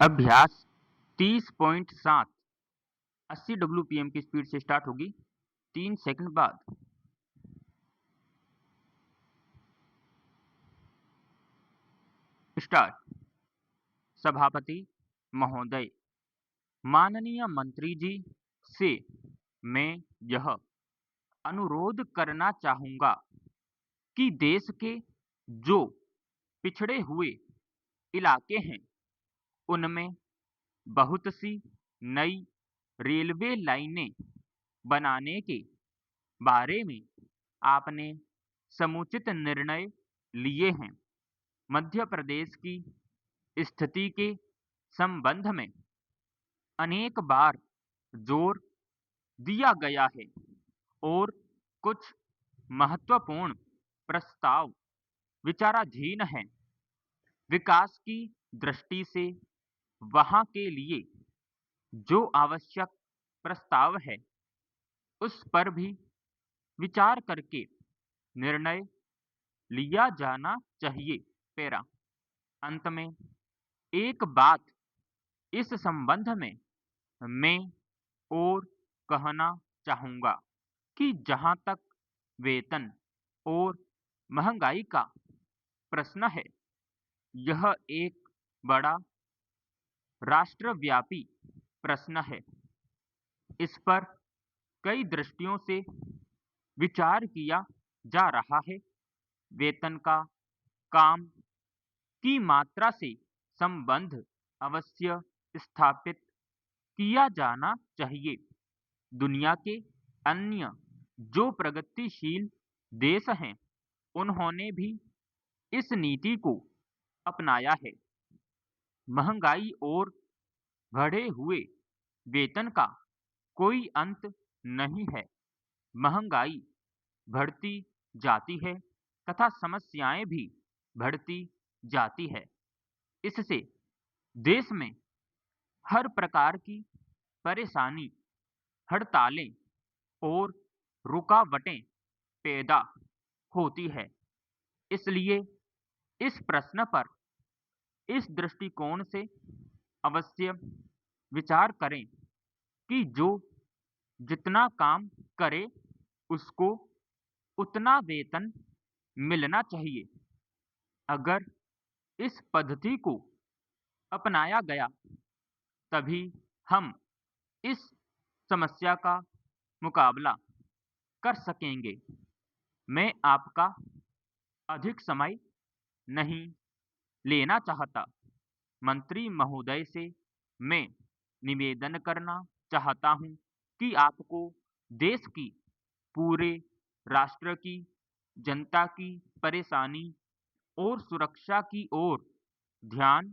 अभ्यास 30.7 80 WPM की speed से स्टार्ट होगी 3 सेकंड बाद। स्टार्ट। सभापति महोदय, माननीय मंत्री जी से मैं यह अनुरोध करना चाहूंगा कि देश के जो पिछड़े हुए इलाके हैं उनमें बहुत सी नई रेलवे लाइनें बनाने के बारे में आपने समुचित निर्णय लिए हैं। मध्य प्रदेश की स्थिति के संबंध में अनेक बार जोर दिया गया है और कुछ महत्वपूर्ण प्रस्ताव विचाराधीन हैं। विकास की दृष्टि से वहां के लिए जो आवश्यक प्रस्ताव है उस पर भी विचार करके निर्णय लिया जाना चाहिए। पैरा। अंत में एक बात इस संबंध में मैं और कहना चाहूंगा कि जहां तक वेतन और महंगाई का प्रश्न है, यह एक बड़ा राष्ट्रव्यापी प्रश्न है। इस पर कई दृष्टियों से विचार किया जा रहा है। वेतन का काम की मात्रा से संबंध अवश्य स्थापित किया जाना चाहिए। दुनिया के अन्य जो प्रगतिशील देश हैं उन्होंने भी इस नीति को अपनाया है। महंगाई और बढ़े हुए वेतन का कोई अंत नहीं है। महंगाई बढ़ती जाती है तथा समस्याएं भी बढ़ती जाती है। इससे देश में हर प्रकार की परेशानी, हड़तालें और रुकावटें पैदा होती है। इसलिए इस प्रश्न पर इस दृष्टिकोण से अवश्य विचार करें कि जो जितना काम करे उसको उतना वेतन मिलना चाहिए। अगर इस पद्धति को अपनाया गया तभी हम इस समस्या का मुकाबला कर सकेंगे। मैं आपका अधिक समय नहीं लेना चाहता। मंत्री महोदय से मैं निवेदन करना चाहता हूं कि आपको देश की पूरे राष्ट्र की जनता की परेशानी और सुरक्षा की ओर ध्यान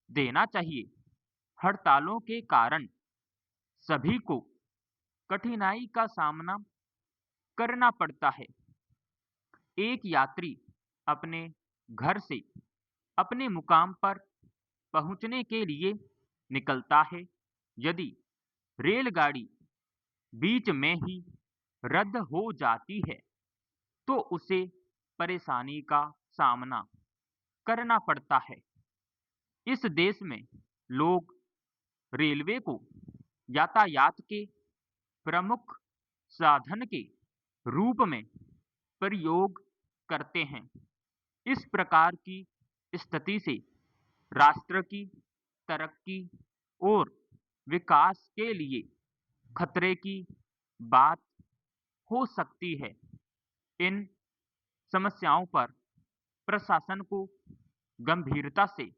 देना चाहिए। हड़तालों के कारण सभी को कठिनाई का सामना करना पड़ता है। एक यात्री अपने घर से अपने मुकाम पर पहुंचने के लिए निकलता है। यदि रेलगाड़ी बीच में ही रद्द हो जाती है तो उसे परेशानी का सामना करना पड़ता है। इस देश में लोग रेलवे को यातायात के प्रमुख साधन के रूप में प्रयोग करते हैं। इस प्रकार की स्थिति से राष्ट्र की तरक्की और विकास के लिए खतरे की बात हो सकती है। इन समस्याओं पर प्रशासन को गंभीरता से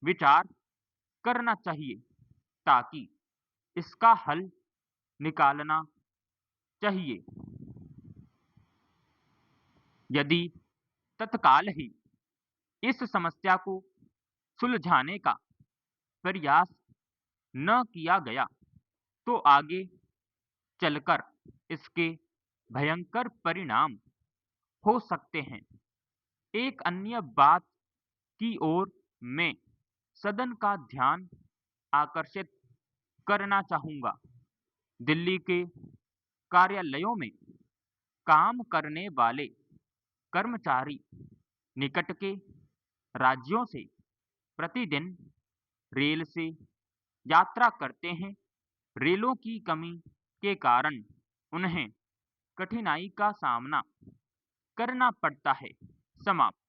विचार करना चाहिए ताकि इसका हल निकालना चाहिए। यदि तत्काल ही इस समस्या को सुलझाने का प्रयास न किया गया तो आगे चलकर इसके भयंकर परिणाम हो सकते हैं। एक अन्य बात की ओर मैं सदन का ध्यान आकर्षित करना चाहूंगा। दिल्ली के कार्यालयों में काम करने वाले कर्मचारी निकट के राज्यों से प्रतिदिन रेल से यात्रा करते हैं। रेलों की कमी के कारण उन्हें कठिनाई का सामना करना पड़ता है। समाप्त।